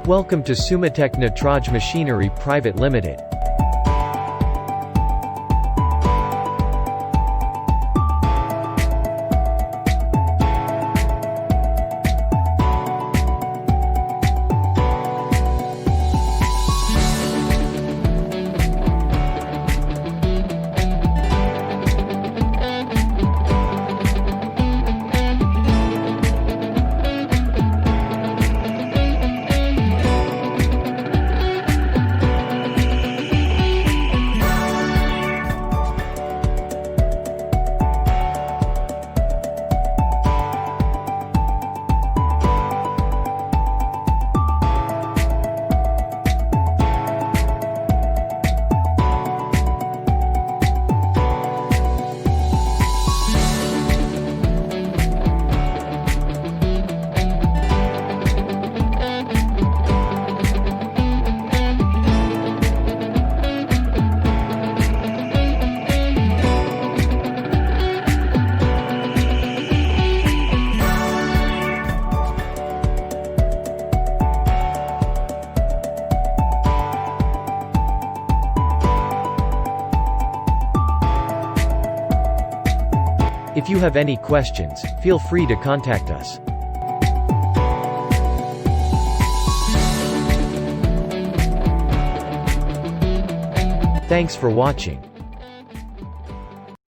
Welcome to SUMITEK NATRAJ Machinery Private Limited. If you have any questions, feel free to contact us. Thanks for watching.